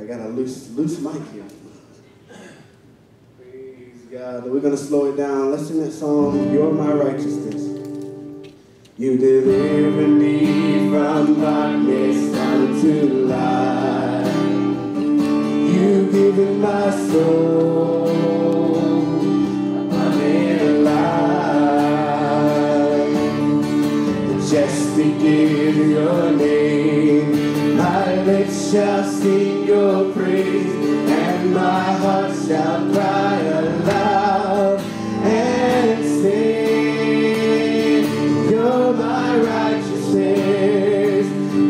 I got a loose mic here. Praise God. We're going to slow it down. Let's sing that song, You're My Righteousness. You deliver me from darkness unto light. You've given my soul abundant life. Just to give your name, my lips shall sing your praise, and my heart shall cry aloud and say, You're my righteousness,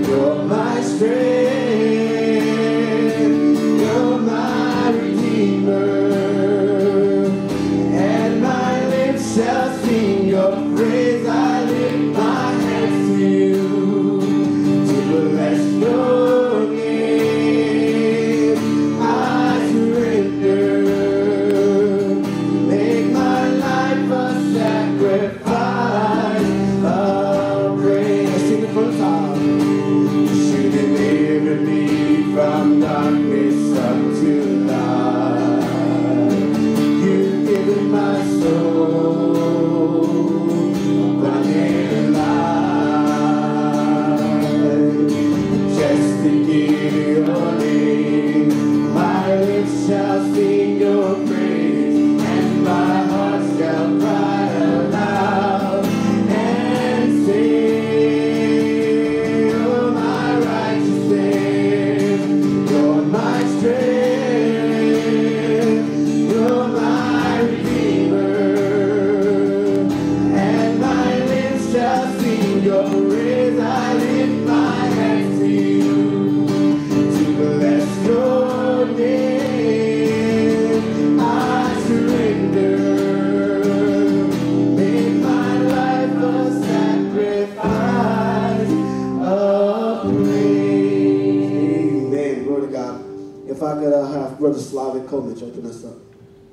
you're my strength, you're my redeemer, and my lips shall sing your praise. I lift my hands to you to bless your name. I surrender, make my life a sacrifice of praise. Let's sing it from the top. You deliver me from darkness unto light. You've given my soul abundant life. Just to give your name, my lips shall sing your praise, and my heart shall cry aloud and say, You're my righteousness, you're my strength, you're my redeemer, and my lips shall sing your praise. I lift my hands to you to bless your name. I surrender, make my life a sacrifice of praise. Amen. Glory to God. If I could have Brother Slavic Komich open us up.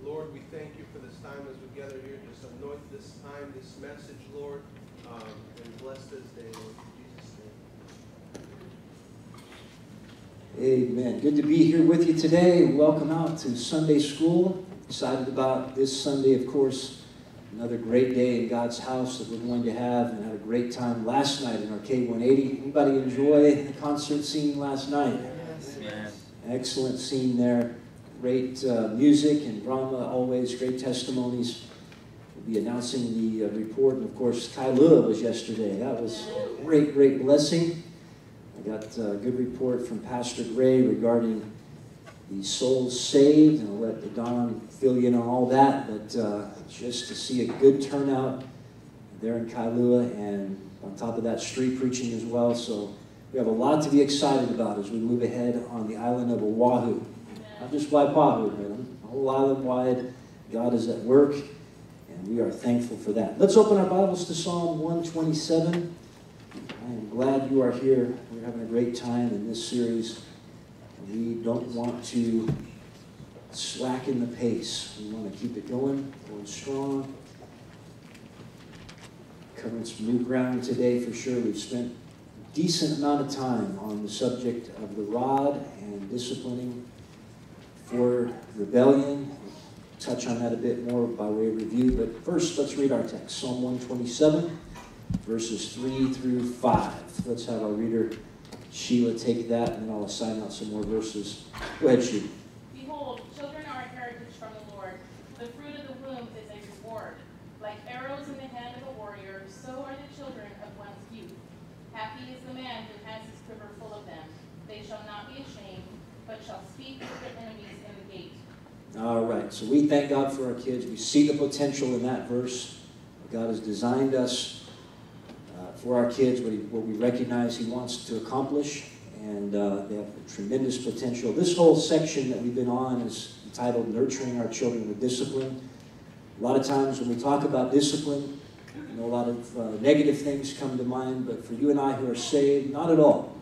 Lord, we thank you for this time as we gather here. Just anoint this time, this message, Lord, and bless this day, Lord, in Jesus' name. Amen. Good to be here with you today. Welcome out to Sunday School. Excited about this Sunday, of course. Another great day in God's house that we're going to have, and had a great time last night in Arcade 180. Anybody enjoy the concert scene last night? Yes. Excellent scene there. Great music and drama, always great testimonies. We'll be announcing the report, and of course, Kailua was yesterday. That was a great, great blessing. I got a good report from Pastor Gray regarding the souls saved, and I'll let Don fill you in on all that, but just to see a good turnout there in Kailua, and on top of that, street preaching as well. So we have a lot to be excited about as we move ahead on the island of Oahu. Not just Waipahu, but the whole island wide. God is at work, and we are thankful for that. Let's open our Bibles to Psalm 127. I am glad you are here. We're having a great time in this series. We don't want to slacken the pace. We want to keep it going strong. Covering some new ground today for sure. We've spent a decent amount of time on the subject of the rod and disciplining for rebellion. We'll touch on that a bit more by way of review. But first, let's read our text. Psalm 127, verses 3 through 5. Let's have our reader, Sheila, take that, and then I'll assign out some more verses. Go ahead, Sheila. Behold, children are a heritage from the Lord. The fruit of the womb is a reward. Like arrows in the hand of a warrior, so are the children of one's youth. Happy is the man who has his quiver full of them. They shall not be ashamed, but shall speak with their enemies in the gate. All right, so we thank God for our kids. We see the potential in that verse. God has designed us for our kids, what we recognize He wants to accomplish, and they have tremendous potential. This whole section that we've been on is entitled Nurturing Our Children with Discipline. A lot of times when we talk about discipline, a lot of negative things come to mind, but for you and I who are saved, not at all.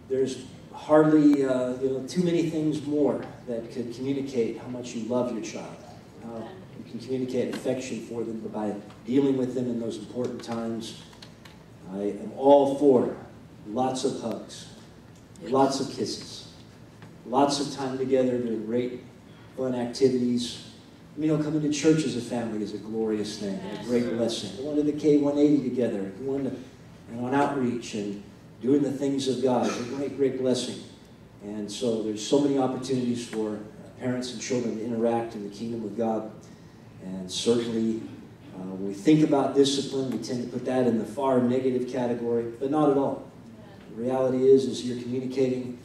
There's hardly too many things more that could communicate how much you love your child. You can communicate affection for them by dealing with them in those important times. I am all for lots of hugs, lots of kisses, lots of time together doing great fun activities. Coming to church as a family is a glorious thing and a great blessing. Going to the K180 together, going to, on outreach and doing the things of God is a great, great blessing. And so there's so many opportunities for parents and children to interact in the kingdom of God. And certainly, when we think about discipline, we tend to put that in the far negative category, but not at all. The reality is you're communicating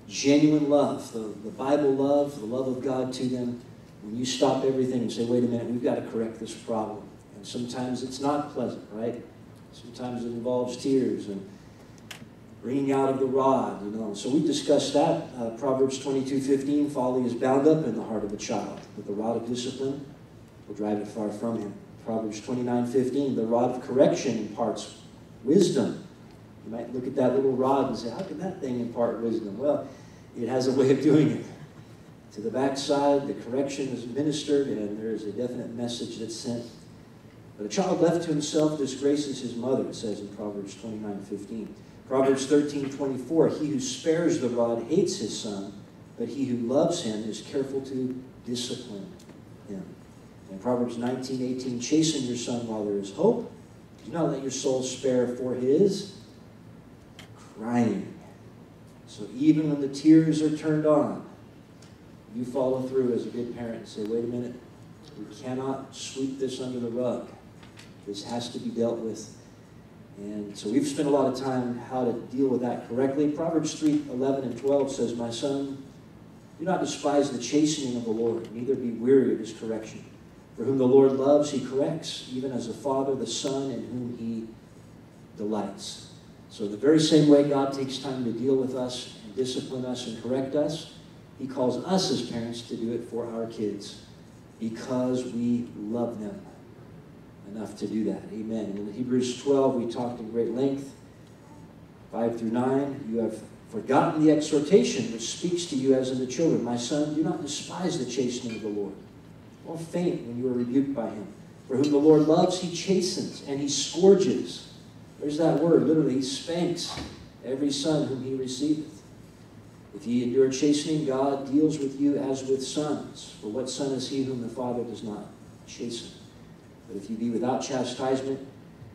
genuine love, the Bible love, the love of God to them. When you stop everything and say, wait a minute, we've got to correct this problem. And sometimes it's not pleasant, right? Sometimes it involves tears and bringing out of the rod, So we discussed that. Proverbs 22:15, folly is bound up in the heart of a child, but the rod of discipline will drive it far from him. Proverbs 29:15, the rod of correction imparts wisdom. You might look at that little rod and say, how can that thing impart wisdom? Well, it has a way of doing it. To the backside, the correction is administered, and there is a definite message that's sent. But a child left to himself disgraces his mother, it says in Proverbs 29:15. Proverbs 13:24, he who spares the rod hates his son, but he who loves him is careful to discipline him. In Proverbs 19:18, chasten your son while there is hope. Do not let your soul spare for his crying. So even when the tears are turned on, you follow through as a good parent and say, wait a minute, we cannot sweep this under the rug. This has to be dealt with. And so we've spent a lot of time how to deal with that correctly. Proverbs 3:11 and 12 says, my son, do not despise the chastening of the Lord, neither be weary of his correction. For whom the Lord loves, he corrects, even as a father the son in whom he delights. So the very same way God takes time to deal with us and discipline us and correct us, he calls us as parents to do it for our kids because we love them enough to do that. Amen. In Hebrews 12, we talked in great length, 5 through 9, you have forgotten the exhortation which speaks to you as unto children. My son, do not despise the chastening of the Lord. Don't faint when you are rebuked by him. For whom the Lord loves, he chastens, and he scourges. There's that word, literally, he spanks every son whom he receiveth. If ye endure chastening, God deals with you as with sons. For what son is he whom the Father does not chasten? But if you be without chastisement,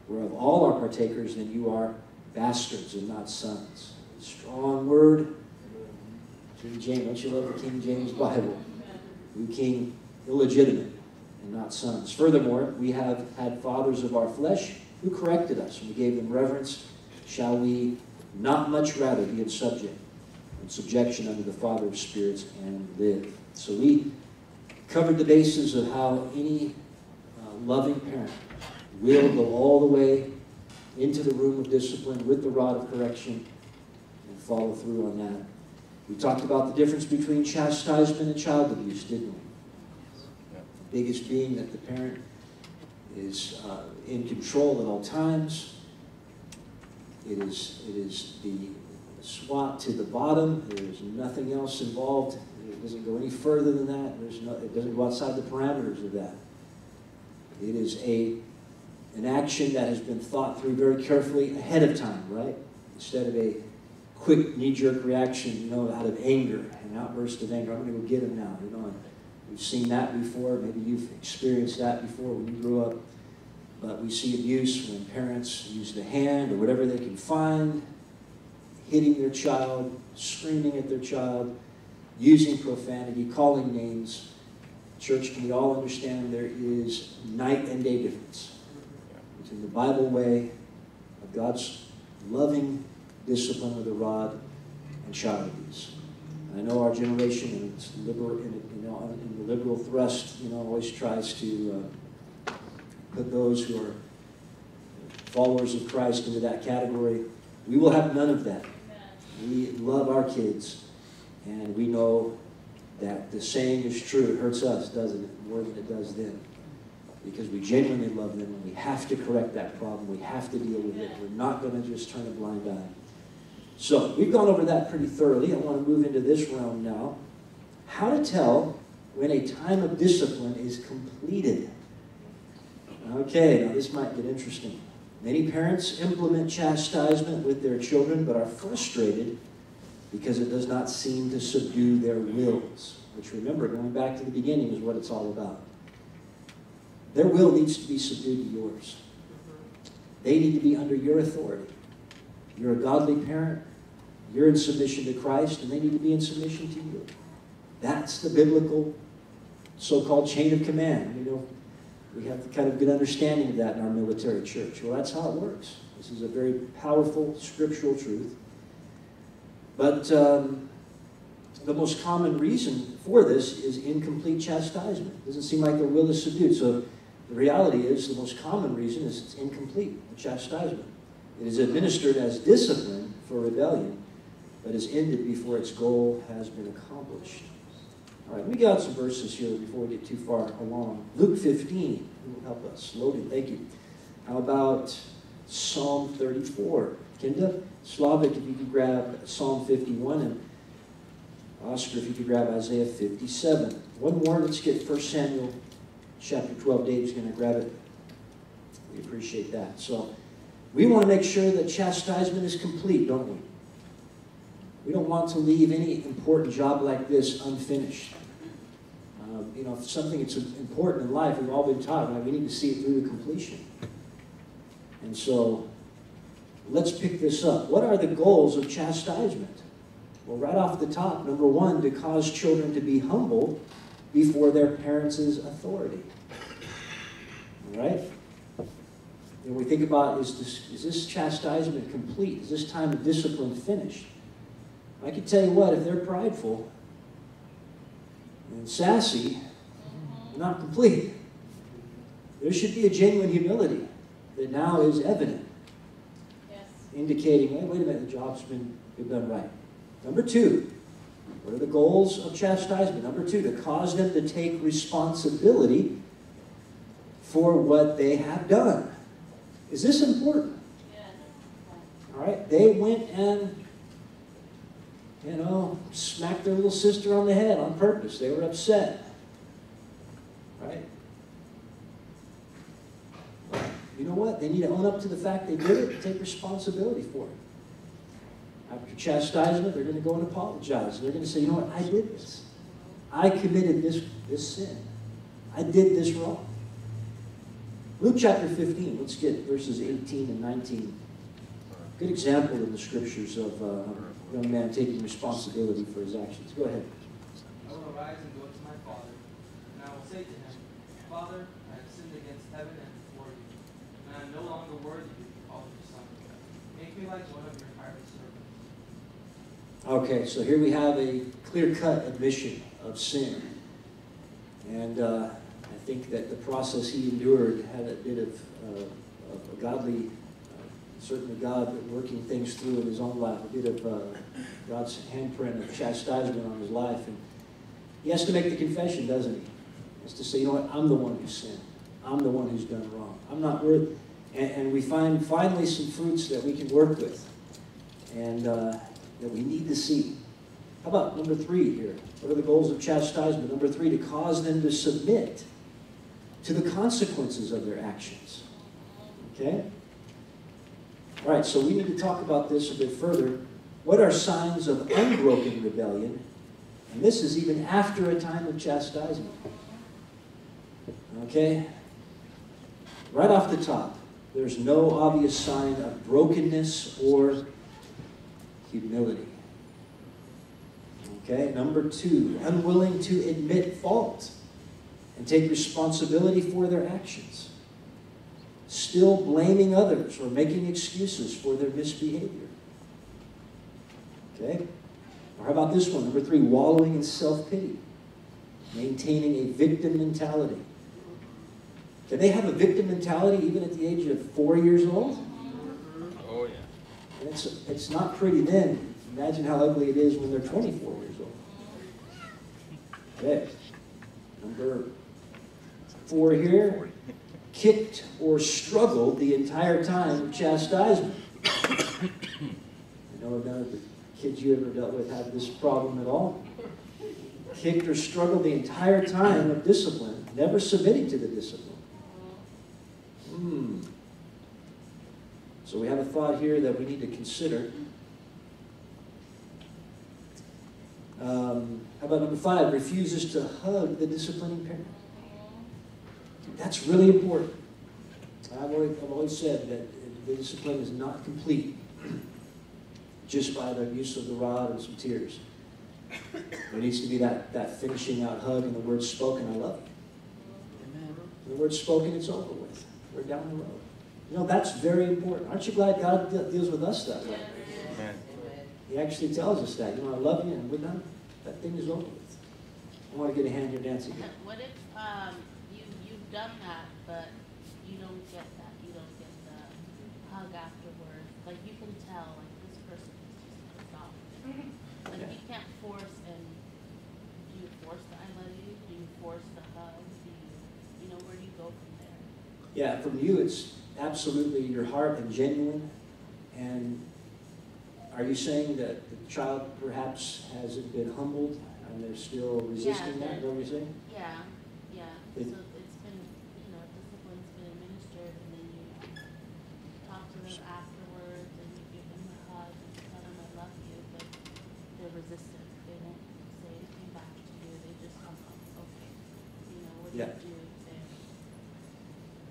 whereof all are partakers, then you are bastards and not sons. Strong word. King James, don't you love the King James Bible? New King, illegitimate and not sons. Furthermore, we have had fathers of our flesh who corrected us, and we gave them reverence. Shall we not much rather be in subjection unto the Father of spirits and live? So we covered the basis of how any loving parent will go all the way into the room of discipline with the rod of correction and follow through on that. We talked about the difference between chastisement and child abuse, didn't we? The biggest being that the parent is in control at all times. It is the SWAT to the bottom. There's nothing else involved. It doesn't go any further than that. It doesn't go outside the parameters of that. It is an action that has been thought through very carefully ahead of time, right? Instead of a quick knee-jerk reaction, out of anger, an outburst of anger. I'm going to go get him now, and we've seen that before. Maybe you've experienced that before when you grew up. But we see abuse when parents use the hand or whatever they can find, hitting their child, screaming at their child, using profanity, calling names. Church, can we all understand there is night and day difference between the Bible way of God's loving discipline with a rod and child abuse? And I know our generation, and it's liberal, in the liberal thrust, always tries to put those who are followers of Christ into that category. We will have none of that. We love our kids, and we know that the saying is true. It hurts us, doesn't it, more than it does them. Because we genuinely love them, and we have to correct that problem. We have to deal with it. We're not going to just turn a blind eye. So, we've gone over that pretty thoroughly. I want to move into this realm now. How to tell when a time of discipline is completed. Okay, now this might get interesting. Many parents implement chastisement with their children, but are frustrated because it does not seem to subdue their wills. Which, remember, going back to the beginning, is what it's all about. Their will needs to be subdued to yours. They need to be under your authority. You're a godly parent. You're in submission to Christ, and they need to be in submission to you. That's the biblical so-called chain of command. You know, we have kind of good understanding of that in our military church. Well, that's how it works. This is a very powerful scriptural truth. But the most common reason for this is incomplete chastisement. It doesn't seem like their will is subdued. So the reality is the most common reason is it's incomplete, the chastisement. It is administered as discipline for rebellion, but is ended before its goal has been accomplished. All right, we got some verses here before we get too far along. Luke 15 will help us. Loaded, thank you. How about Psalm 34? Kinda, Slavic, if you could grab Psalm 51, and Oscar, if you could grab Isaiah 57. One more, let's get 1 Samuel chapter 12. Dave's going to grab it. We appreciate that. So we want to make sure that chastisement is complete, don't we? We don't want to leave any important job like this unfinished. You know, if something that's important in life, we've all been taught, right? We need to see it through to completion. And so let's pick this up. What are the goals of chastisement? Well, right off the top, number one, to cause children to be humble before their parents' authority. All right? And we think about, is this chastisement complete? Is this time of discipline finished? I can tell you what, if they're prideful and sassy, not complete. There should be a genuine humility that now is evident, Yes. indicating, hey, wait a minute, the job's been done right. Number two, what are the goals of chastisement? Number two, to cause them to take responsibility for what they have done. Is this important? Yes. All right, they went and, you know, smacked their little sister on the head on purpose. They were upset. Right? You know what? They need to own up to the fact they did it and take responsibility for it. After chastisement, they're going to go and apologize. They're going to say, you know what? I did this. I committed this sin. I did this wrong. Luke chapter 15. Let's get verses 18 and 19. Good example in the scriptures of a young man taking responsibility for his actions. Go ahead. I will arise and go to my father, and I will say to him, Father, I have sinned against heaven and before you, and I am no longer worthy to be called your son. Make me like one of your hired servants. Okay, so here we have a clear-cut admission of sin. And I think that the process he endured had a bit of a godly, certainly God working things through in his own life, a bit of God's handprint of chastisement on his life. And he has to make the confession, doesn't he? He has to say, you know what, I'm the one who sinned. I'm the one who's done wrong. I'm not worth. And we find finally some fruits that we can work with and that we need to see. How about number 3 here? What are the goals of chastisement? Number 3, to cause them to submit to the consequences of their actions. Okay? All right, so we need to talk about this a bit further. What are signs of unbroken rebellion? And this is even after a time of chastisement. Okay? Right off the top, there's no obvious sign of brokenness or humility. Okay? Number 2, unwilling to admit fault and take responsibility for their actions. Still blaming others or making excuses for their misbehavior. Okay? Or how about this one? Number 3, wallowing in self-pity. Maintaining a victim mentality. Can they have a victim mentality even at the age of 4 years old? Oh, yeah. And it's not pretty then. Imagine how ugly it is when they're 24 years old. Okay. Number 4 here. Kicked or struggled the entire time of chastisement. I know none of the kids you ever dealt with have this problem at all. Kicked or struggled the entire time of discipline, never submitting to the discipline. So we have a thought here that we need to consider. How about number 5? Refuses to hug the disciplining parent. That's really important. I've always said that the discipline is not complete just by the use of the rod and some tears. There needs to be that finishing out hug and the words spoken, I love you. Amen. The words spoken, it's over with. We're down the road. You know, that's very important. Aren't you glad God deals with us that way? Amen. He actually tells us that. You know, I love you and we're done. That thing is over with. I want to get a hand here, Nancy. What if you've done that, but you don't get that? You don't get the hug afterwards. Like you can tell, like this person is just pissed off. Like Yeah. you can't force. And do you force the I love you? Do you force the hug? Do you know, where do you go from there? Yeah, from you, it's absolutely your heart and genuine. And are you saying that the child perhaps hasn't been humbled and they're still resisting that? Is that what you're saying? Yeah, yeah. It- So it's been, discipline's been administered, and then you talk to them afterwards, and you give them a hug, and tell them I love you, but they're resistant. They won't say anything back to you. They just come up, okay. What do Yeah. you do there?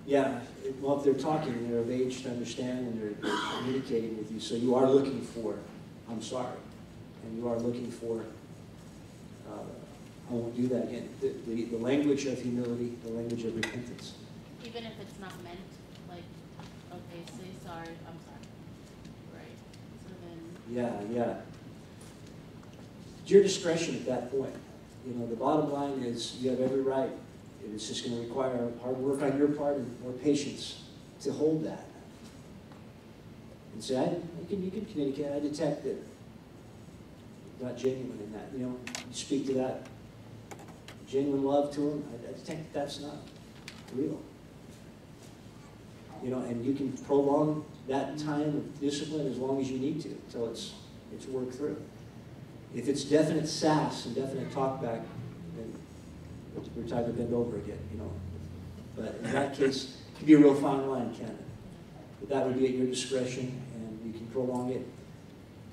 Yeah, well, if they're talking, they're of age to understand and they're communicating with you. So you are looking for, I'm sorry. And you are looking for, I won't do that again. The language of humility, the language of repentance. Even if it's not meant, like, okay, say sorry, I'm sorry. Right? So then, Yeah. It's your discretion at that point. You know, the bottom line is you have every right. It's just going to require hard work on your part and more patience to hold that. And say, you can communicate. I detect that you're not genuine in that. You know, you speak to that genuine love to him. I detect that that's not real. You know, and you can prolong that time of discipline as long as you need to until it's worked through. If it's definite sass and definite talk back, then we're time to bend over again, you know. But in that case, it can be a real fine line, can it? But that would be at your discretion, and you can prolong it.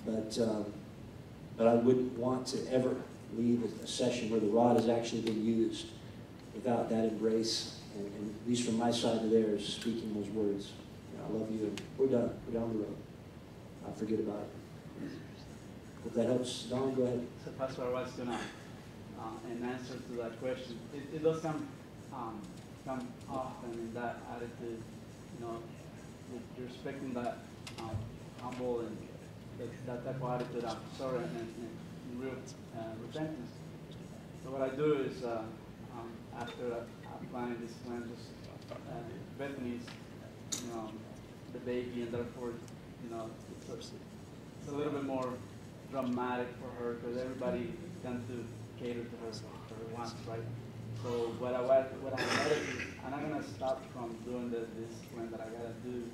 But I wouldn't want to ever leave a session where the rod has actually been used without that embrace, and at least from my side to theirs, speaking those words. You know, I love you, and we're done. We're down the road. I'll forget about it. Hope that helps. Don, go ahead. So Pastor, I was going to, in answer to that question, it does come often in that attitude, you're expecting that humble and that type of attitude, I'm sorry, and real repentance. So what I do is, after applying this plan, just Bethany's, the baby, and therefore, it's a little bit more dramatic for her because everybody tends to cater to her wants, right? So what I decided is I'm not gonna stop from doing this plan that I gotta do,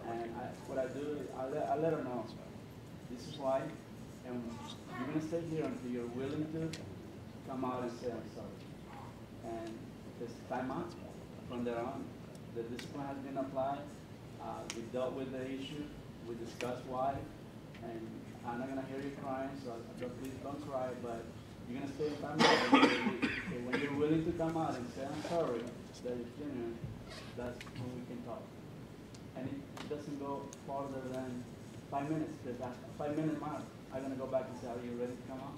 and what I do is I let her know this is why, and you're gonna stay here until you're willing to come out and say I'm sorry. And this time out from there on, the discipline has been applied. We dealt with the issue. We discussed why, and I'm not gonna hear you crying, so please don't cry. But you're gonna stay in family. When you're willing to come out and say I'm sorry, that is genuine, that's when we can talk. And it doesn't go farther than 5 minutes, because that 5-minute mark, I'm gonna go back and say, are you ready to come out?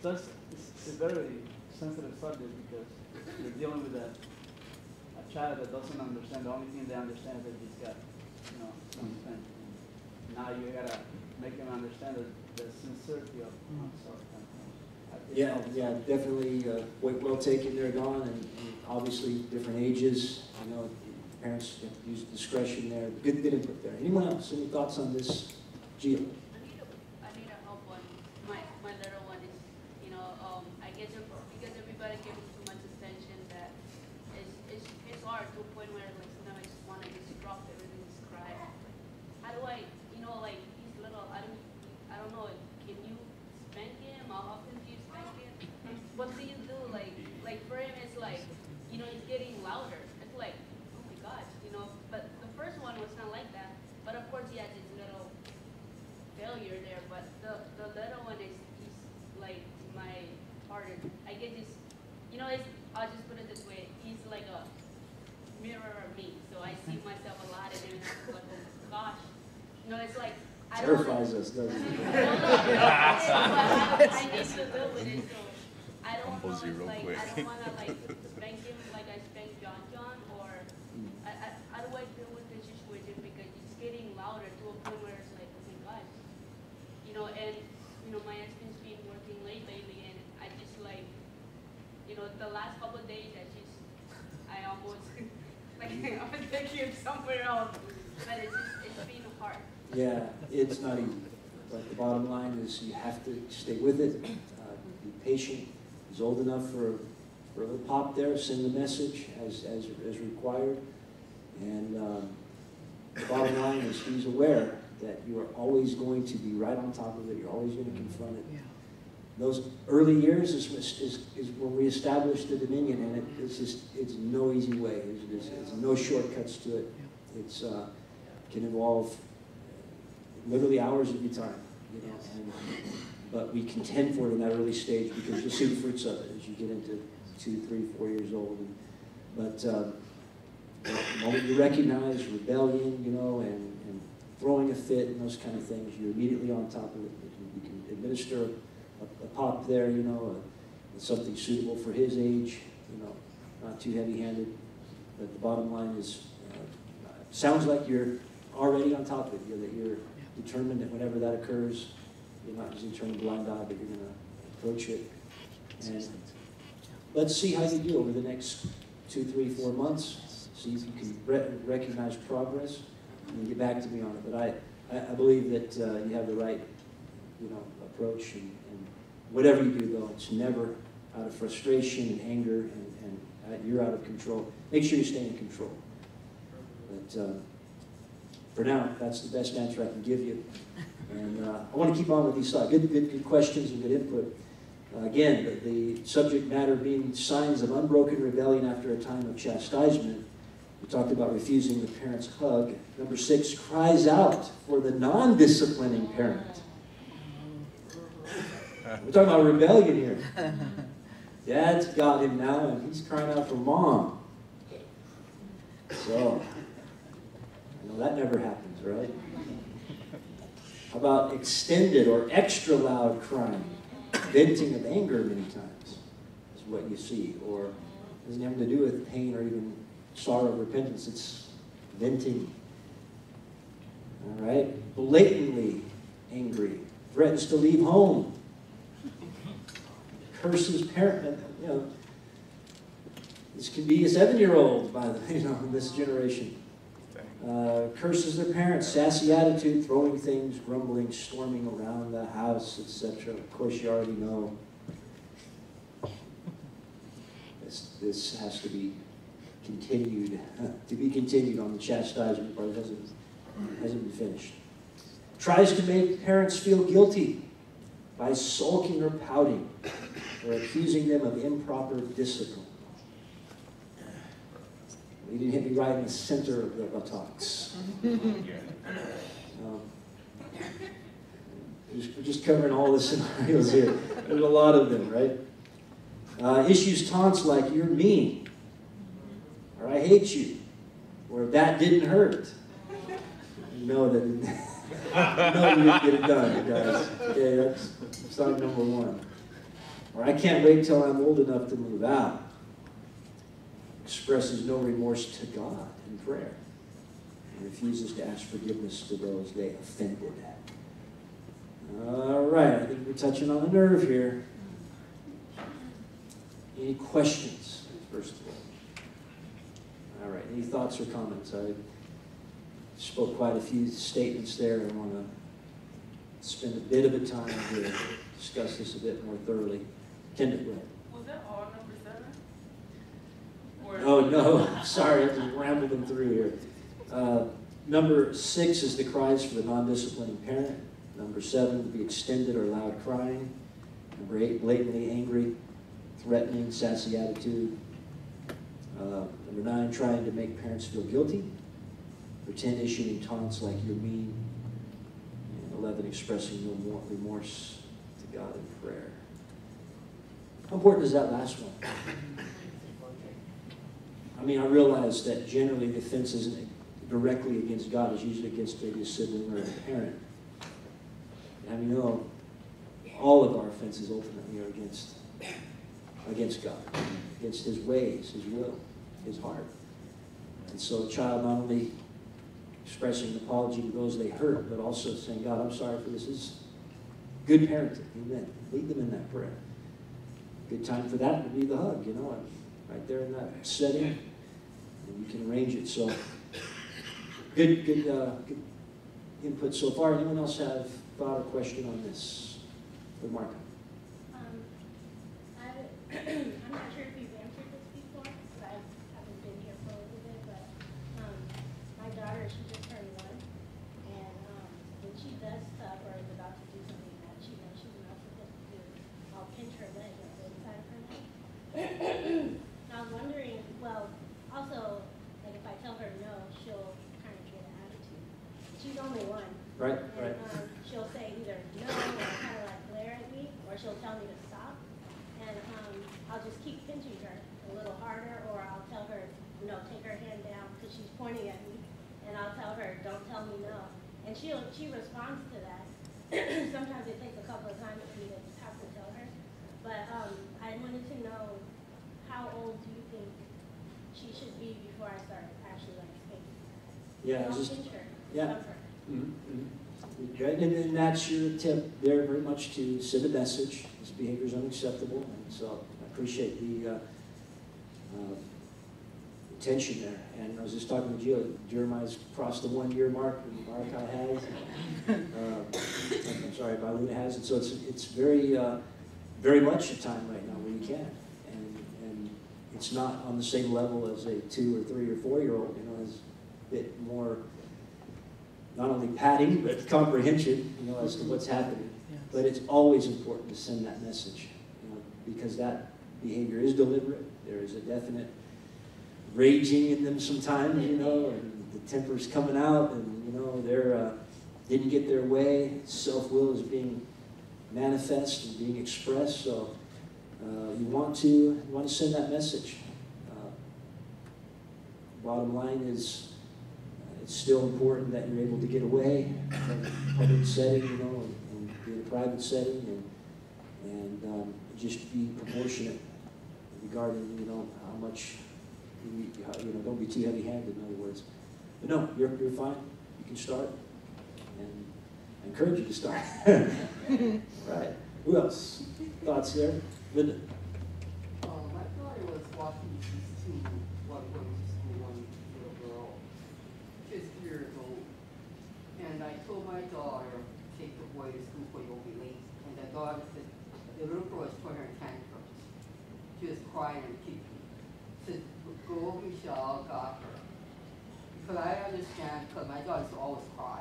So it's a very sensitive subject because you're dealing with a child that doesn't understand. The only thing they understand is that he's got, something. Now you gotta make them understand the sincerity of I'm sorry. Yeah, definitely well taken there, Don, and obviously different ages. I know parents have to use discretion there. Good input there. Anyone else? Any thoughts on this, Gio? I need a help one. My little one is, I guess because everybody gives him too much attention that it's hard to a point where like sometimes I just want to just drop everything, just cry. How do I, like he's little. I don't know. Can you spank him? How often do you spank him? What do you do? Like for him, it's like he's getting louder. It's like, oh my gosh, But the first one was not like that. But of course, he had his little failure there. But the little one he's terrifies us, doesn't it? I need to live with it, so I don't know, Humbles you real like, quick. I don't wanna like spank him like I spanked John, or how do I deal with the situation, because it's getting louder to a point where it's like, oh my gosh, you know, and, you know, my husband's been working late lately, and I just like, you know, the last couple of days, I almost, like, I'm gonna take him somewhere else, but it's been hard. Yeah, it's not easy. But the bottom line is you have to stay with it, be patient. He's old enough for a little pop there, send the message as required. And the bottom line is he's aware that you are always going to be right on top of it. You're always going to confront it. Yeah. Those early years is when we establish the dominion, and it's no easy way. There's no shortcuts to it. It's can involve literally hours of your time, you know. But we contend for it in that early stage because you'll see the fruits of it as you get into 2, 3, 4 years old. But the moment you recognize rebellion, you know, and throwing a fit and those kind of things, you're immediately on top of it. You can administer a pop there, you know, something suitable for his age, you know, not too heavy-handed. But the bottom line is, sounds like you're already on top of it. That you're determined that whenever that occurs, you're not just going to turn a blind eye, but you're going to approach it. And let's see how you do over the next 2, 3, 4 months. See if you can recognize progress and get back to me on it. But I believe that you have the right, you know, approach. And whatever you do, though, it's never out of frustration and anger and you're out of control. Make sure you stay in control. But for now, that's the best answer I can give you. And I want to keep on with these thoughts. Good questions and good input. Again, the subject matter being signs of unbroken rebellion after a time of chastisement. We talked about refusing the parent's hug. Number 6, cries out for the non-disciplining parent. We're talking about rebellion here. Dad's got him now, and he's crying out for mom. So, I know that never happens, right? How about extended or extra loud crying? Venting of anger many times is what you see. Or it doesn't have to do with pain or even sorrow of repentance. It's venting. All right? Blatantly angry. Threatens to leave home. Curses parent. You know, this can be a 7-year-old by the, you know, in this generation. Curses their parents, sassy attitude, throwing things, grumbling, storming around the house, etc. Of course, you already know this has to be continued, on the chastisement part. It hasn't been finished. Tries to make parents feel guilty by sulking or pouting or accusing them of improper discipline. You didn't hit me right in the center of the buttocks. We're just covering all the scenarios here. There's a lot of them, right? Issues taunts like, you're mean, or I hate you, or that didn't hurt. You know that you didn't get it done, guys. Okay, that's sign number 1. Or I can't wait till I'm old enough to move out. Expresses no remorse to God in prayer and refuses to ask forgiveness to those they offended. All right, I think we're touching on a nerve here. Any questions, first of all? All right, any thoughts or comments? I spoke quite a few statements there. I want to spend a bit of a time to discuss this a bit more thoroughly. Kendall, go ahead. Was that all number 7? Oh, no. Sorry, I just rambled them through here. Number 6 is the cries for the non-disciplining parent. Number 7 would be extended or loud crying. Number 8, blatantly angry, threatening, sassy attitude. Number 9, trying to make parents feel guilty. Number 10, issuing taunts like you're mean. And 11, expressing no more remorse to God in prayer. How important is that last one? I mean, I realize that generally the offense isn't directly against God. It's usually against maybe a sibling or a parent. And we know all of our offenses ultimately are against God, against His ways, His will, His heart. And so a child not only expressing an apology to those they hurt, but also saying, God, I'm sorry for this. This is good parenting. Amen. Lead them in that prayer. Good time for that would be the hug, you know, right there in that setting. And you can arrange it. So good input so far. Anyone else have thought or question on this? For Mark. I'm not sure if you've answered this before, because I haven't been here for a little bit, but my daughter, she just turned 1, and when she does stuff or is about to do something that she knows she's not supposed to do, I'll pinch her leg on the inside of her leg. And I was wondering, well, also, like if I tell her no, she'll kind of get an attitude. She's only 1. Right, and, right. She'll say either no or kind of like glare at me, or she'll tell me to stop. And I'll just keep pinching her a little harder, or I'll tell her, take her hand down because she's pointing at me, and I'll tell her, don't tell me no. And she responds to that. Sometimes it takes a couple of times for me to have to tell her. But I wanted to know, how old do you think she should be before I start actually like spanking? Yeah, I'll just, pinch her, yeah. shove her. Good. And that's your tip there, very much to send a message. This behavior is unacceptable, and so I appreciate the attention there. And I was just talking to Jill. Jeremiah's crossed the 1-year mark, and Marakai has. I'm sorry, Baluna has. And so it's very, very much a time right now where you can, and it's not on the same level as a 2 or 3 or 4-year-old. You know, it's a bit more. Not only patting, but comprehension, as to what's happening. Yes. But it's always important to send that message, because that behavior is deliberate. There is a definite raging in them sometimes, and the temper's coming out, and they're didn't get their way. Self-will is being manifest and being expressed. So you want to send that message. Bottom line is. It's still important that you're able to get away from a public setting, and be in a private setting, and just be proportionate regarding, how much, don't be too heavy-handed, in other words. But no, you're fine. You can start, and I encourage you to start. Right. Who else? Thoughts there? Linda? My daughter was watching these 2 while going to school, one little girl. She's 3 years old. And I told my daughter, take the boy to school for you'll be late. And the daughter said, the little girl was throwing her tantrums. She was crying and kicking. Said, go, Michelle, got her. Because I understand, because my daughter used to always cry.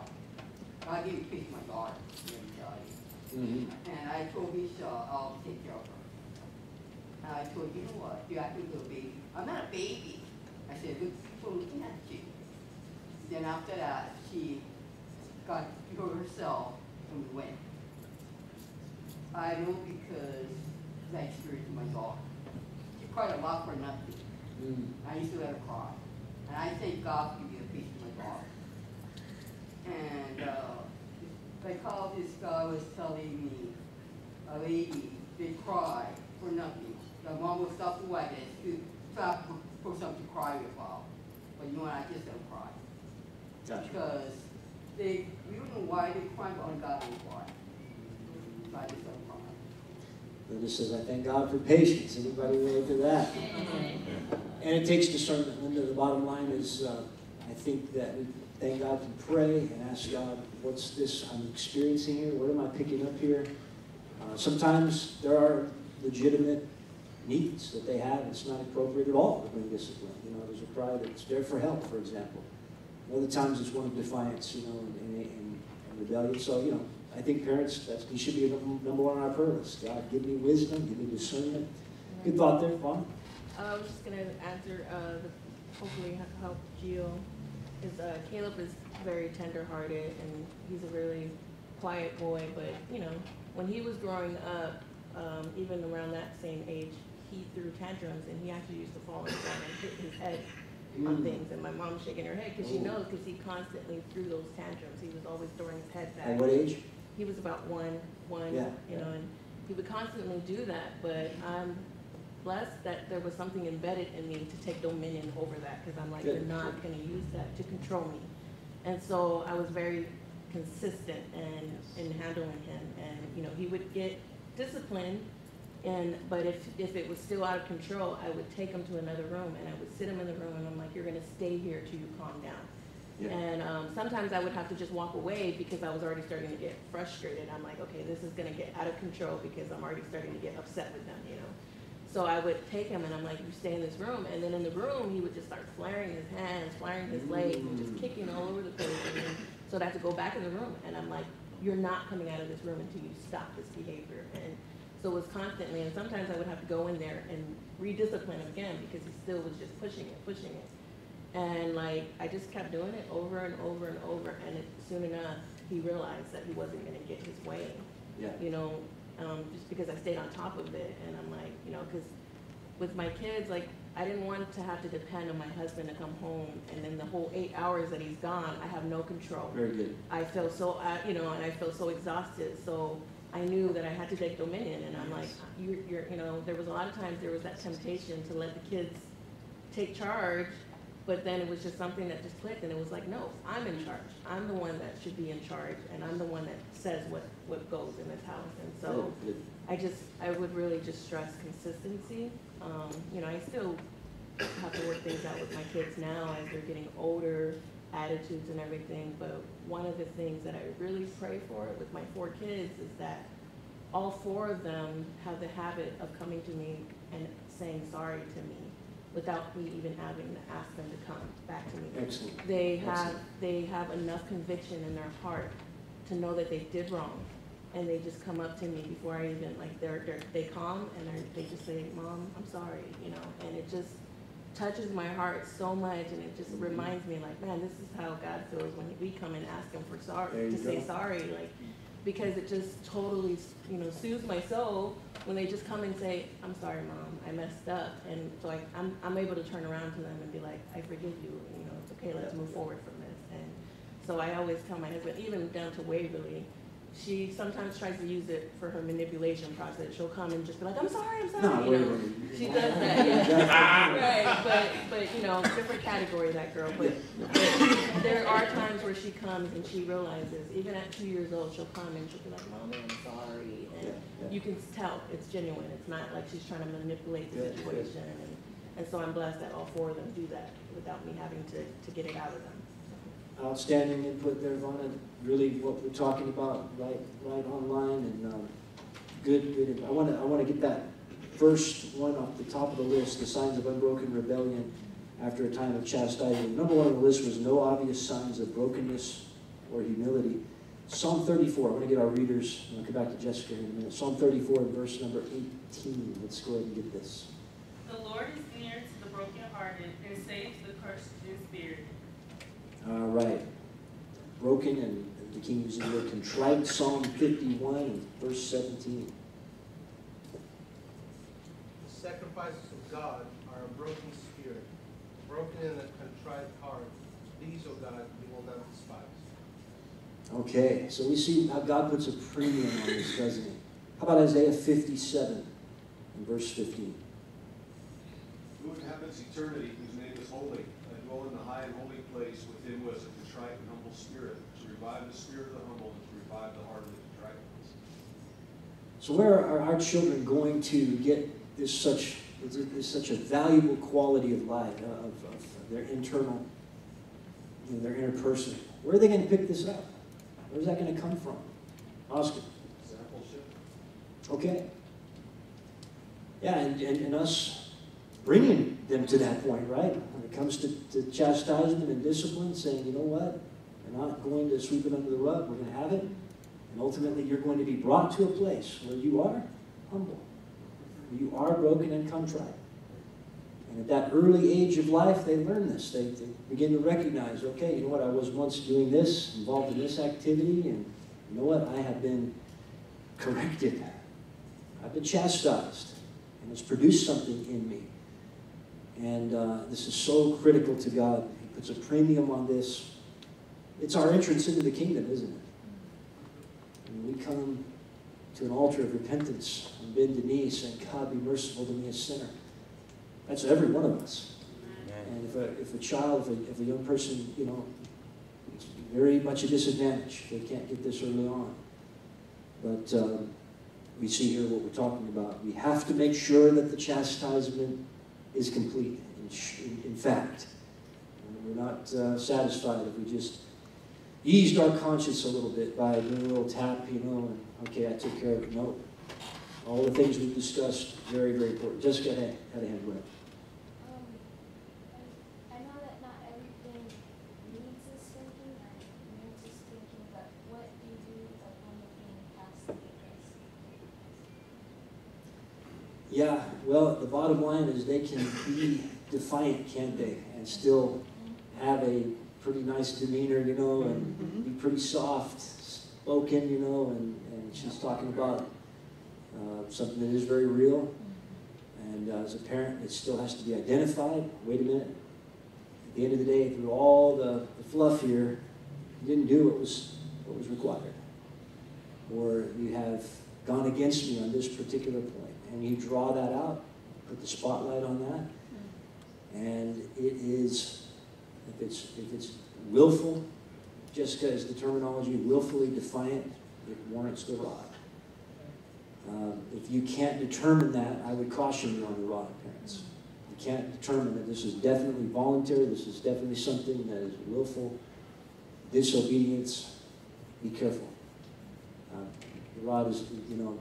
I gave a kiss to my daughter, let me tell you. And I told Michelle, I'll take care of her. And I told her, you know what, you're acting like a baby. I'm not a baby. I said, look, people looking at you. Then after that, she got to herself and we went. I know because I experienced my daughter. She cried a lot for nothing. I used to let her cry. And I thank God for giving peace to my daughter. And like how this guy was telling me, a lady, they cry for nothing. The mom will stop the wagon to stop for something to cry about. But you know what, I just don't cry. Gotcha. Because we don't know why they cry, but only God knows why. So I just don't cry. Linda says, I thank God for patience. Anybody relate to that? And it takes discernment, Linda. The bottom line is, I think that we thank God to pray and ask God, what's this I'm experiencing here? What am I picking up here? Sometimes there are legitimate needs that they have. It's not appropriate at all to bring discipline. There's a cry that's there for help, for example. Other times it's one of defiance, and rebellion. So, I think parents, you should be number 1 on our prayer list. God, give me wisdom, give me discernment. Good thought there, Fawn. I was just going to answer, hopefully help Gio, because Caleb is very tender-hearted, and he's a really quiet boy, but, when he was growing up, even around that same age, he threw tantrums, and he actually used to fall on the ground and hit his head on things, and my mom was shaking her head, because she knows, because he constantly threw those tantrums. He was always throwing his head back. At what age? he was about one, Yeah. you know, and he would constantly do that, but I'm blessed that there was something embedded in me to take dominion over that, because I'm like, Good. you're not going to use that to control me. And so I was very consistent in handling him, and you know, he would get disciplined, but if it was still out of control, I would take him to another room and I would sit him in the room and I'm like, you're going to stay here till you calm down. Yeah. And sometimes I would have to just walk away because I was already starting to get frustrated. I'm like, okay, this is going to get out of control because I'm already starting to get upset with them, you know. So I would take him and I'm like, you stay in this room. And then in the room, he would just start flaring his hands, flaring his legs, and just kicking all over the place. And then, so I'd have to go back in the room. And I'm like, you're not coming out of this room until you stop this behavior. And so it was constantly, and sometimes I would have to go in there and rediscipline him again because he still was just pushing it. And like, I just kept doing it over and over and over. And soon enough, he realized that he wasn't going to get his way. Yeah. You know, just because I stayed on top of it. And I'm like, you know, because with my kids, like, I didn't want to have to depend on my husband to come home. And then the whole 8 hours that he's gone, I have no control. Very good. I feel so, you know, and I feel so exhausted. So I knew that I had to take dominion. And I'm like, you're, you know, there was a lot of times there was that temptation to let the kids take charge. But then it was just something that just clicked, and it was like, no, I'm in charge. I'm the one that should be in charge, and I'm the one that says what goes in this house. And so I would really just stress consistency. You know, I still have to work things out with my kids now as they're getting older, attitudes and everything. But one of the things that I really pray for with my 4 kids is that all 4 of them have the habit of coming to me and saying sorry to me, without me even having to ask them to come back to me. Excellent. They have enough conviction in their heart to know that they did wrong, and they just come up to me before I even, like, they come and they just say, Mom, I'm sorry, you know, and it just touches my heart so much, and it just reminds me, like, man, this is how God feels when we come and ask him for sorry, to say sorry, like, because it just totally, you know, soothes my soul when they just come and say, I'm sorry, Mom, I messed up. And so I'm able to turn around to them and be like, I forgive you, you know, it's okay, let's move forward from this. And so I always tell my husband, even down to Waverly, she sometimes tries to use it for her manipulation process. She'll come and just be like, I'm sorry, No, you know. She does that, yeah. Right, but you know, different category, that girl. But there are times where she comes and she realizes, even at 2 years old, she'll come and she'll be like, Mommy, I'm sorry. And you can tell it's genuine. It's not like she's trying to manipulate the situation. And so I'm blessed that all 4 of them do that without me having to get it out of them. Outstanding input there, Vonna. Really, what we're talking about, right online, and good. I want to get that first one off the top of the list: the signs of unbroken rebellion after a time of chastisement. Number 1 on the list was no obvious signs of brokenness or humility. Psalm 34. I want to get our readers. I'll come back to Jessica in a minute. Psalm 34, verse number 18. Let's go ahead and get this. The Lord is near to the brokenhearted and saves the crushed in spirit. All right. Broken, and the King uses the word contrite. Psalm 51, and verse 17. The sacrifices of God are a broken spirit, broken in a contrite heart. These, O God, you will not despise. Okay, so we see how God puts a premium on this, doesn't he? How about Isaiah 57, and verse 15? Who inhabits eternity, whose name is holy, I dwell in the high and holy place, within was a contrite and humble spirit, to revive the spirit of the humble and to revive the heart of the contrite. So where are our children going to get this such a valuable quality of life, of their internal, their inner person? Where are they going to pick this up? Where's that going to come from? Oscar? Discipleship. Okay. Yeah, and us bringing them to that point, right? When it comes to chastisement and discipline, saying, you know what? We're not going to sweep it under the rug. We're going to have it. And ultimately, you're going to be brought to a place where you are humble, where you are broken and contrite. And at that early age of life, they learn this. They begin to recognize, okay, you know what? I was once doing this, involved in this activity, and you know what? I have been corrected. I've been chastised. And it's produced something in me. And this is so critical to God. He puts a premium on this. It's our entrance into the kingdom, isn't it? When we come to an altar of repentance and bend the knee saying, God, be merciful to me, a sinner. That's every one of us. And if a child, if a young person, you know, it's very much a disadvantage. They can't get this early on. But we see here what we're talking about. We have to make sure that the chastisement is complete. In fact, we're not satisfied if we just eased our conscience a little bit by doing a little tap, you know, and okay, I took care of it. No. All the things we've discussed, very, very important. Jessica had a hand with it. I know that not everything needs a spanking or needs a spanking, but what do you do like when you're being castigated? Yeah, well, the bottom line is they can be defiant, can't they? And still have a pretty nice demeanor, you know, and be pretty soft spoken, you know, and she's talking about something that is very real. And as a parent, it still has to be identified. Wait a minute. At the end of the day, through all the fluff here, you didn't do what was required. Or you have gone against me on this particular point. And you draw that out, put the spotlight on that. And it is, if it's willful, Jessica is the terminology, willfully defiant, it warrants the rod. If you can't determine that, I would caution you on the rod, parents. You can't determine that this is definitely voluntary, this is definitely something that is willful disobedience, be careful. The rod is, you know,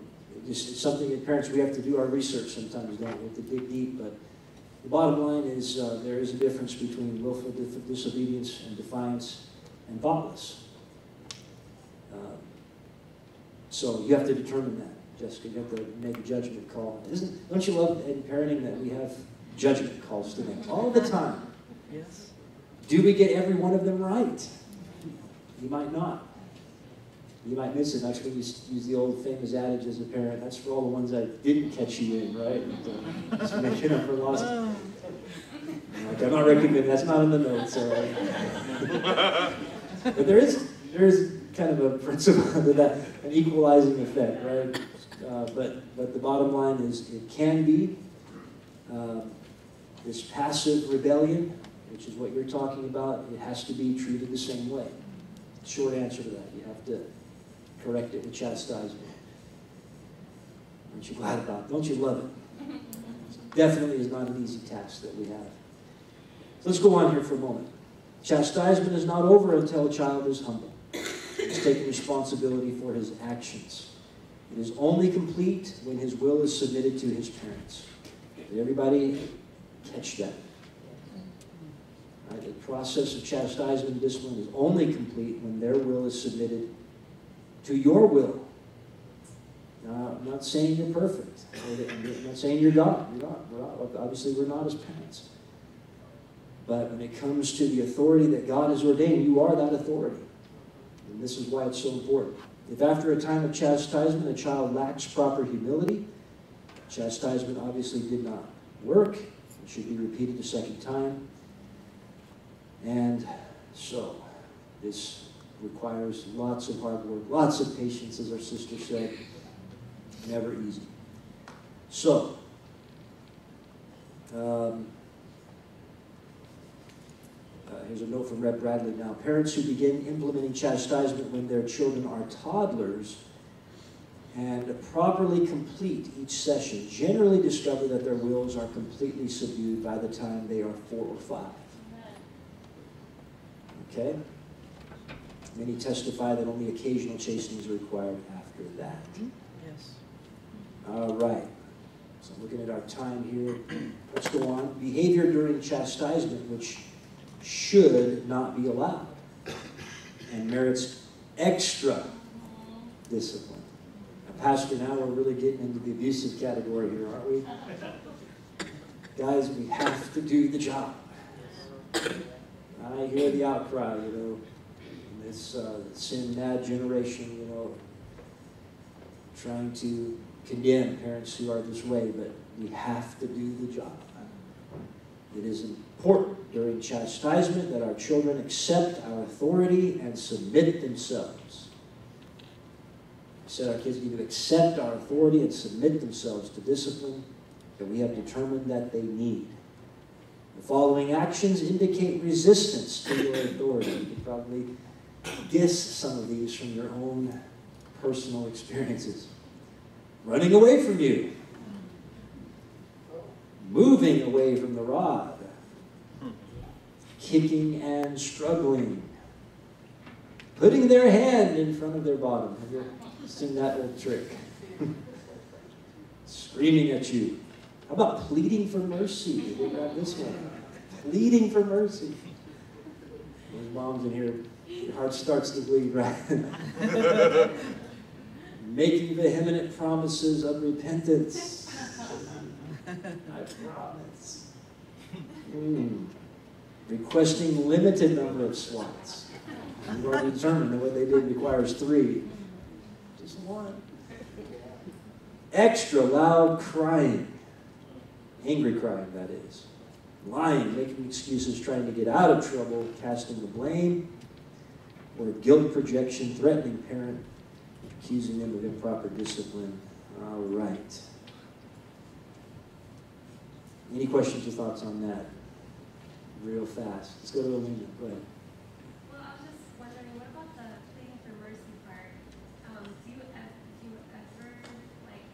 it's something that parents, we have to do our research sometimes, don't we? We have to dig deep, but the bottom line is there is a difference between willful disobedience and defiance and thoughtless. So you have to determine that. Jessica, you have to make a judgment call. Don't you love in parenting that we have judgment calls to make all the time? Yes. Do we get every one of them right? You might not. You might miss it. That's when you use the old famous adage as a parent. That's for all the ones I didn't catch you in, right? Just making up for lost. Like, I'm not recommending. That's not in the notes. But there is kind of a principle to that, an equalizing effect, right? But the bottom line is it can be this passive rebellion, which is what you're talking about. It has to be treated the same way. Short answer to that. You have to correct it with chastisement. Aren't you glad about it? Don't you love it? Definitely is not an easy task that we have. So let's go on here for a moment. Chastisement is not over until a child is humble. He's taking responsibility for his actions. It is only complete when his will is submitted to his parents. Did everybody catch that? Right, the process of chastisement and discipline is only complete when their will is submitted to your will. Now, I'm not saying you're perfect. I'm not saying you're God. You're not. Obviously, we're not as parents. But when it comes to the authority that God has ordained, you are that authority. And this is why it's so important. If after a time of chastisement a child lacks proper humility, chastisement obviously did not work. It should be repeated a second time. And so, this requires lots of hard work, lots of patience, as our sister said. Never easy. So, here's a note from Reb Bradley now. Parents who begin implementing chastisement when their children are toddlers and properly complete each session generally discover that their wills are completely subdued by the time they are 4 or 5. Okay? Many testify that only occasional chastening is required after that. Yes. All right. So looking at our time here, let's go on. Behavior during chastisement, which should not be allowed and merits extra discipline. Now, Pastor, now we're really getting into the abusive category here, aren't we? Guys, we have to do the job. I hear the outcry, you know, in this sin-mad generation, you know, trying to condemn parents who are this way, but we have to do the job. It is important during chastisement that our children accept our authority and submit themselves. said our kids need to accept our authority and submit themselves to discipline that we have determined that they need. The following actions indicate resistance to your authority. You can probably guess some of these from your own personal experiences. Running away from you. Moving away from the rod. Kicking and struggling. Putting their hand in front of their bottom. Have you seen that old trick? Screaming at you. How about pleading for mercy? Did you grab this one? Pleading for mercy. Those moms in here, your heart starts to bleed, right? Making vehement promises of repentance. I promise. Requesting limited number of swats. You've already determined that what they did requires 3. Just 1. Extra loud crying. Angry crying, that is. Lying, making excuses, trying to get out of trouble, casting the blame, or guilt projection, threatening parent, accusing them of improper discipline. All right. Any questions or thoughts on that? Real fast. Let's go to Alina. Go ahead. Well, I was just wondering, what about the pleading for mercy part? Do you ever like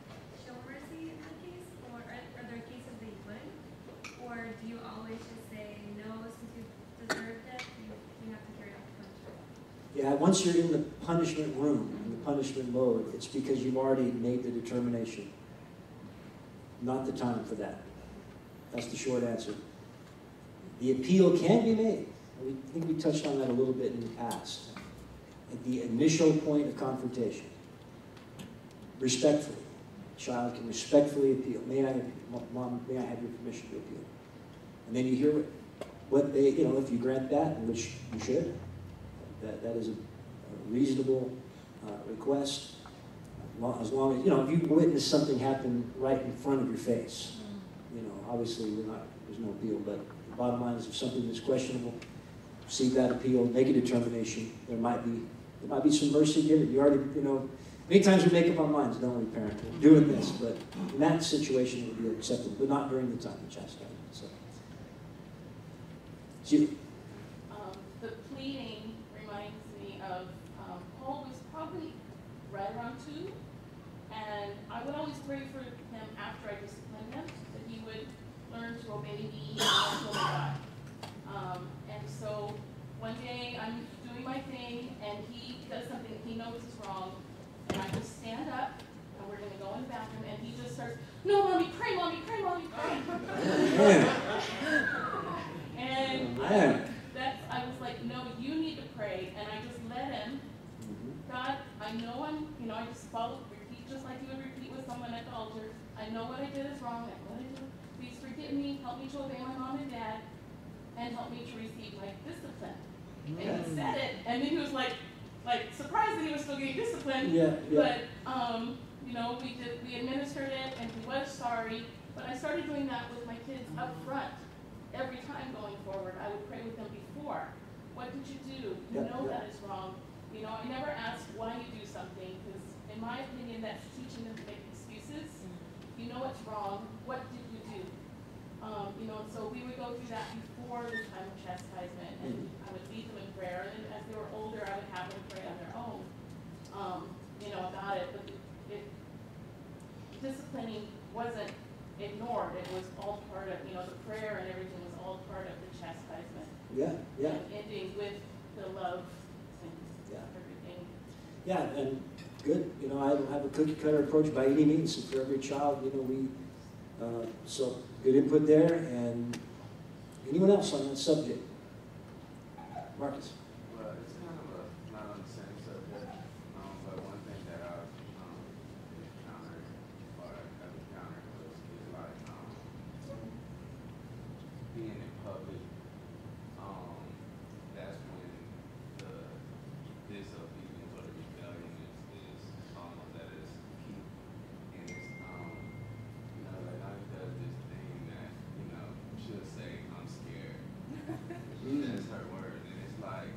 show mercy in that case, or are there cases that you wouldn't, or do you always just say no since you deserved it? You have to carry out the punishment. Yeah, once you're in the punishment room, in the punishment mode, it's because you've already made the determination. Not the time for that. That's the short answer. The appeal can be made. I think we touched on that a little bit in the past. At the initial point of confrontation, respectfully, a child can respectfully appeal. Mom, may I have your permission to appeal? And then you hear what they, if you grant that, which you should, that is a reasonable request. As long as, if you witness something happen right in front of your face, obviously there's no appeal, but the bottom line is if something is questionable, receive that appeal, make a determination. There might be some mercy given. You already, many times we make up our minds, don't we, parent? We're doing this, but in that situation it would be acceptable, but not during the time of chastisement. So, the pleading reminds me of Paul was probably right around 2, and I would always pray for him after I disciplined him, that he would learn to obey me and to obey God. And so one day I'm doing my thing, and he does something he knows is wrong, and I just stand up, and we're going to go in the bathroom, and he just starts, no, mommy, pray, mommy, pray, mommy, pray. And I was like, no, you need to pray, and I just let him. God, I know I just repeat just like you would repeat with someone at the altar. I know what I did is wrong. I know what I did. Please forgive me. Help me to obey my mom and dad, and help me to receive my discipline. And he said it, and then he was like surprised that he was still getting disciplined. Yeah. But we administered it, and he was sorry. But I started doing that with my kids up front. Every time going forward, I would pray with them before. What did you do? You know that is wrong. I never ask why you do something, because in my opinion, that's teaching them to make excuses. You know what's wrong. What did you do? So we would go through that before the time of chastisement, and I would lead them in prayer. And then as they were older, I would have them pray on their own, about it. But disciplining wasn't ignored. It was all part of, the prayer and everything was all part of the chastisement. Yeah. And ending with the love and everything. Yeah, and good. I don't have a cookie cutter approach by any means. And for every child, so good input there. And anyone else on that subject? Marcus. Well, it's kind of not on the same subject, but one thing that I've encountered is like being in public. That's when the disobedience or the rebellion is that is key, and it's like I does this thing that she'll say I'm scared. That's her word, and it's like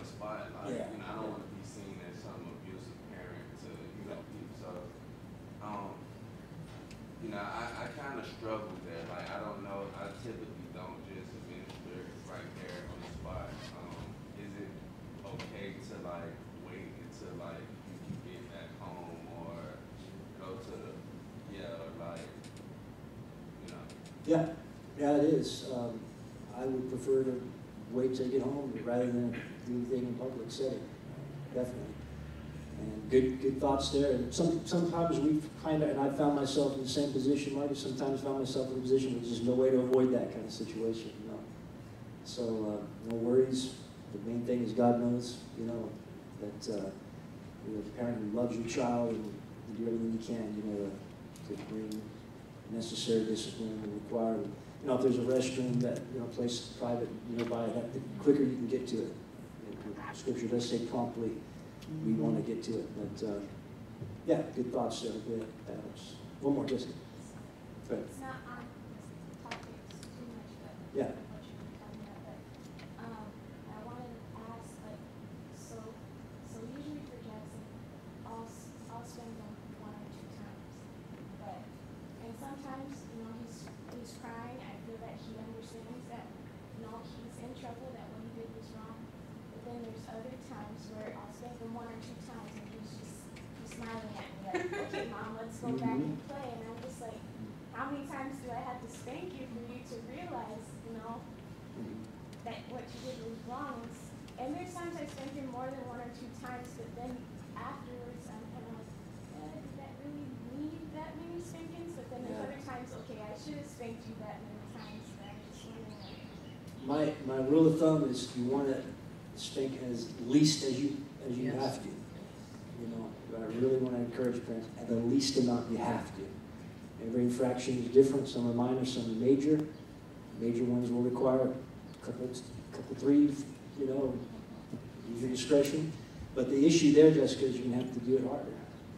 the spot. Like, Yeah. you know, I don't want to be seen as some abusive parent to, you know, people. So, you know, I kind of struggle there. Like, I don't know. I typically don't just administer right there on the spot. Is it okay to, like, wait until, like, you can get back home or go to the, or, like, you know? Yeah, yeah, it is. I would prefer to wait till you get home rather than do anything in public setting, definitely. And good thoughts there. And sometimes we've kind of, and I found myself in the same position, Marcus, sometimes found myself in a position where there's just no way to avoid that kind of situation, you know. So, no worries. The main thing is God knows, you know, that you're a parent who loves your child and you do everything you can, you know, to bring necessary discipline and require. You know, if there's a restroom that, you know, place private nearby, that the quicker you can get to it. Scripture does say promptly, we want to get to it. But yeah, good thoughts there. Good. That helps. One more, Jessica. Go ahead. It's not on topics too much, but Yeah. what you were talking about. But I wanted to ask, like, so usually for Jackson, I'll spend them 1 or 2 times, and sometimes, you know, he's crying. I feel that he understands that, you know, he's in trouble, that what he did was wrong. But then there's other times where I'll spank him 1 or 2 times and he's smiling at me like, okay, Mom, let's go back and play. And I'm just like, how many times do I have to spank you for you to realize, you know, that what you did was wrong? And there's times I spank him more than 1 or 2 times, but then afterwards I'm kind of like, did that really need that many spankings? But then there's other times, okay, I should have spanked you that many times, but I'm just wondering. My rule of thumb is you want to spank as least as you have to. You know, I really want to encourage parents at the least amount you have to. Every infraction is different. Some are minor, some are major. Major ones will require a couple 3, you know, use your discretion. But the issue there, Jessica, is you're going to have to do it harder.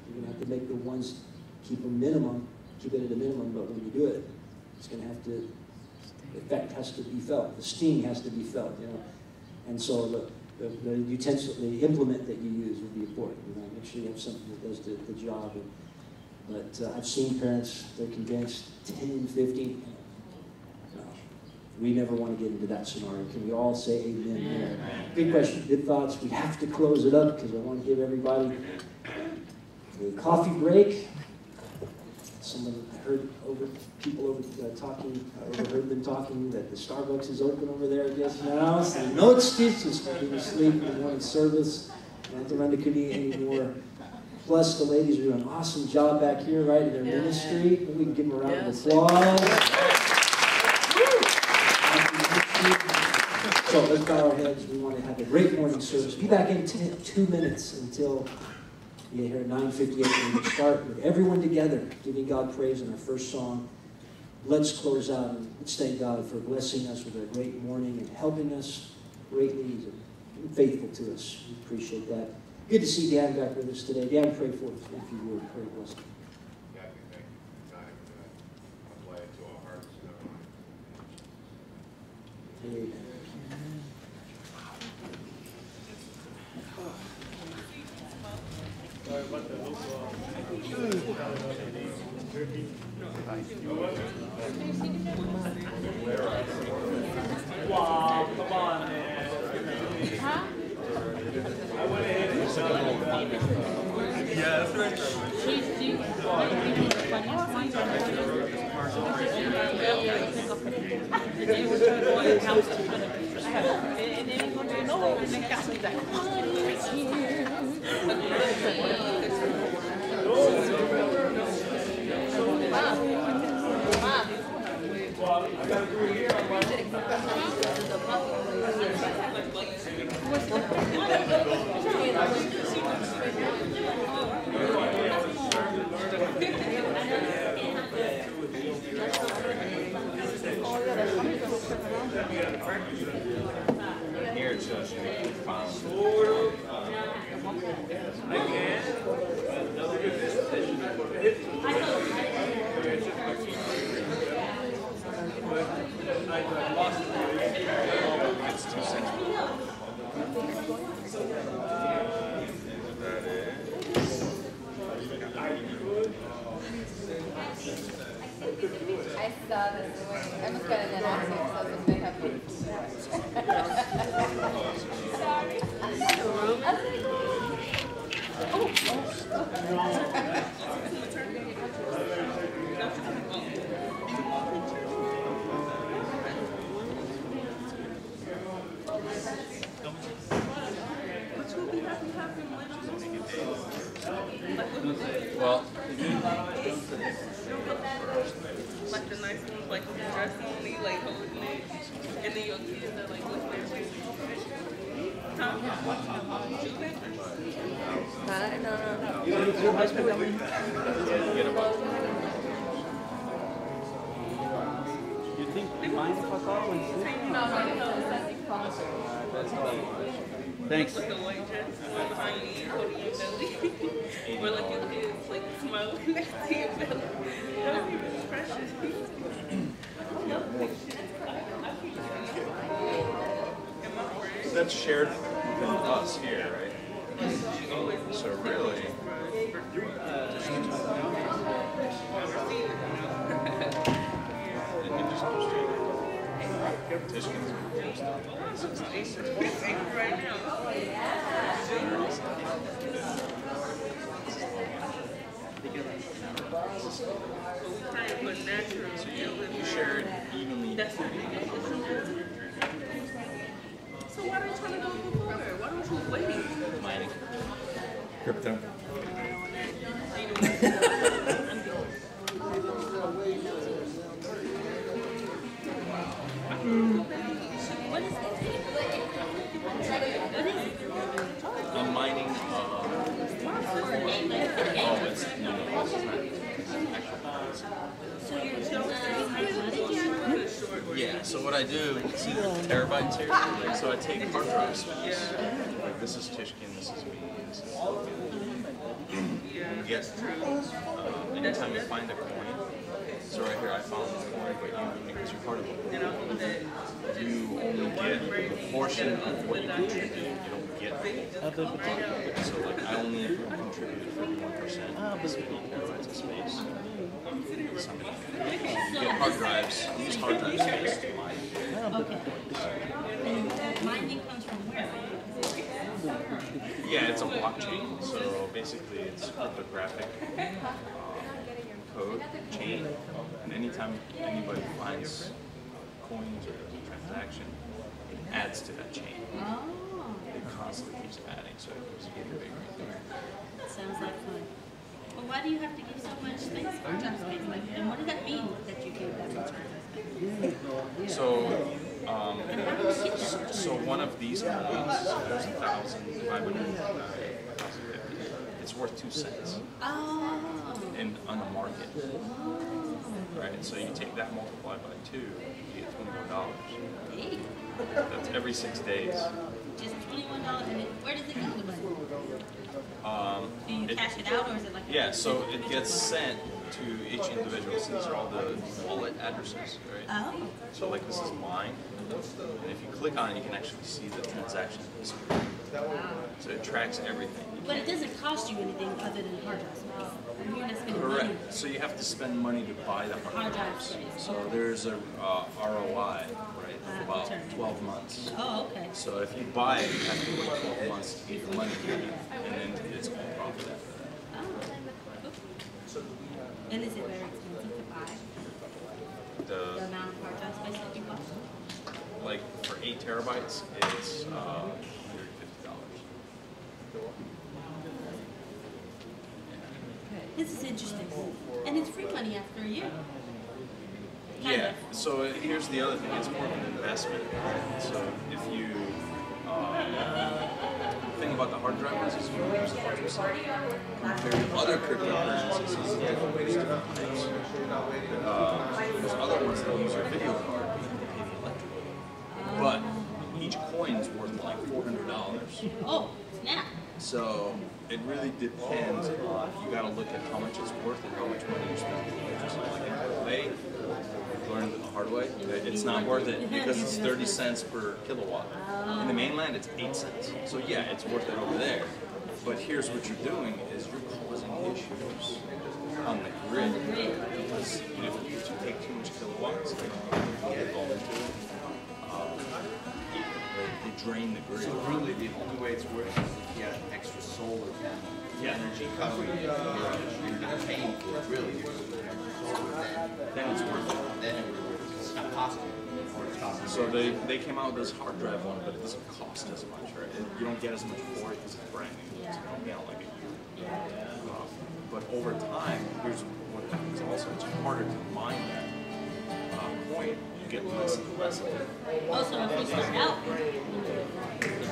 You're going to have to make the ones keep it at a minimum, but when you do it, it's going to have to, the effect has to be felt. The sting has to be felt, you know. And so the utensil, the implement that you use will be important. You know, make sure you have something that does the job. But I've seen parents, they're convinced 10, 15. No, we never want to get into that scenario. Can we all say amen there? Good question, good thoughts. We have to close it up because I want to give everybody a coffee break. I heard people overheard them talking that the Starbucks is open over there just now. So no excuses for being asleep in the morning service. Don't have to run to community anymore. Plus, the ladies are doing an awesome job back here, right, in their ministry. Maybe we can give them a round of applause. So let's bow our heads. We want to have a great morning service. Be back in 2 minutes until you get here at 9:58. We'll start with everyone together, giving God praise in our first song. Let's close out and let's thank God for blessing us with a great morning and helping us greatly and being faithful to us. We appreciate that. Good to see Dan back with us today. Dan, pray for us if you would. Pray for us. Yeah, thank you for time to apply it to our hearts and our minds. Amen. Wow, come on, man. Huh? I went ahead and yeah, that's right. I got through here. Here, it's just Hemos got an accent, so that they have Well, like the nice ones, like with the dress on me, like holding it, and then your kids are like looking at you. Huh? You think mine fuck off and see? Thanks. Like a white dress behind you, holding your belly. Or like your kids, like smiling next to your belly. That was even precious. that's shared within us here, right? So really, Right now. so you share it evenly. So why don't you try to go before? Why don't you wait? Mining. Crypto. What is that? What is it? I'm mining. So you're Yeah, so what I do, see the terabytes here? So I take hard drive space. Like this is Tishkin, this is me, this is you get anytime you find a coin, so right here I found this coin, but you, because you're part of it, you only get a portion of what you contribute, you don't get so like I only contributed 51%, this 50 terabytes of space. You get hard drives, use hard drive space to mine. okay. And mining comes from where? Yeah, it's a blockchain, so basically it's cryptographic code chain, and anytime anybody finds coins or a transaction, it adds to that chain. Oh. It constantly keeps adding, so it keeps getting bigger and bigger. Sounds like fun. Well, why do you have to give so much space, hard drive space? Like, and what does that mean that you give that much hard drive space? So one of these coins, there's 1,500, it's worth 2 cents. Oh. And on the market. Right? So you take that multiplied by 2, you get $21. Hey. That's every 6 days. Just $21, and where does it go, the money? Do you cash it out, or is it like? Yeah, so it gets sent to each individual. So these are all the wallet addresses, right? Oh. So like this is mine, and if you click on it, you can actually see the transaction history. So it tracks everything. But it doesn't cost you anything other than hard drive space. You're not spending Correct. money. So you have to spend money to buy the hard drives. space. So there's a ROI, right, of about 12 months. Oh, okay. So if you buy it, you have to wait 12 months to get your money, and then it's all profit after that. Oh. And is it very expensive to buy? The amount of hard drive space that you bought? Like for 8 terabytes, it's $150. This is interesting. And it's free money after a year. Yeah, so here's the other thing, it's more of an investment. So if you, the thing about the hard drive is you use the hard drive compared to other cryptocurrencies, different ways, different types. There's other ones that use your video card, but you have to pay the electric. But each coin's worth like $400. Oh, snap. So it really depends on, you gotta look at how much it's worth and how much money you're spending on electricity. Like in LA, I've learned the hard way, it's not worth it because it's 30 cents per kilowatt. In the mainland, it's 8 cents. So yeah, it's worth it over there. But here's what you're doing is you're causing issues on the grid. Because if you take too much kilowatts, you get all into it. They drain the grid. So really, the only way it's working is if you have extra solar panel energy coming in. You're paying for it, really. You're just putting extra solar, then it's worth it. Then it would work. It's not costing you, or it's costing So they came out with this hard drive one, but it doesn't cost as much, right? You don't get as much for it because it's brand new. It's only out like a year. But over time, here's what happens also. It's harder to mine that point. You get less and less of it. Also, if you start out.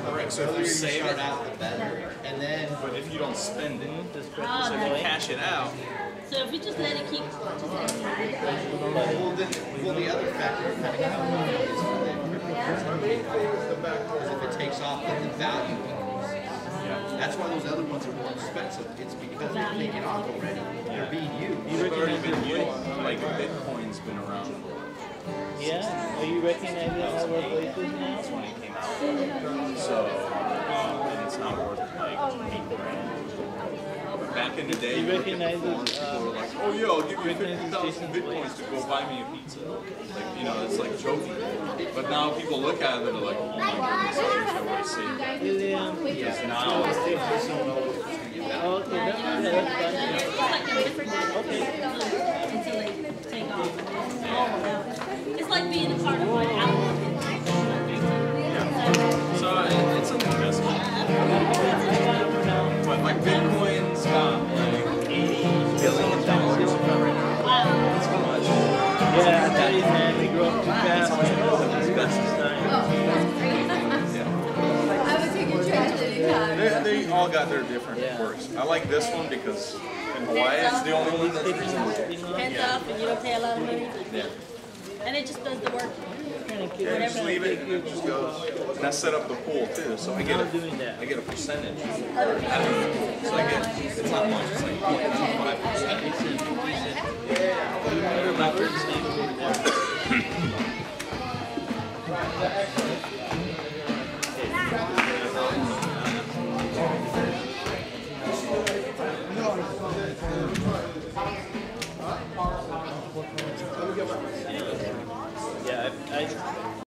Correct. So if you save it out, the better. And then, but if you don't spend it, so if you okay. cash it out. So if you just let it keep. well, the other factor kind of comes is for the cryptocurrency. If it takes off, then the value increases. That's why those other ones are more expensive. It's because they're taking off already. They're being used. They've already been used. Like Bitcoin's been around for. Yeah, are you recognizing all our places now? That's when it came out. So, and it's not worth like $8 grand. But back in the day, you recognize people were like, oh yeah, I'll give you 50,000 Bitcoins to go buy me a pizza. Like, you know, it's like joking. But now people look at it and they're like, oh my goodness, I wish I would have saved that. Because now, okay, that's fine. Until they take off. It's like being a part of my outfit. So it's an investment. But like Bitcoin's got like $80 billion right now. Wow. That's how much. Yeah, that is, man. They grow up too fast. I would take a trip anytime. They all got their different quirks. I like this one because in Hawaii it's the only one that's reasonable. Hands off and you don't pay a lot of money. Yeah. And it just does the work. Yeah, just leave it and it just goes. And I set up the pool too, so I get a percentage. So I get, it's not much, it's like 0.5%. Yeah, I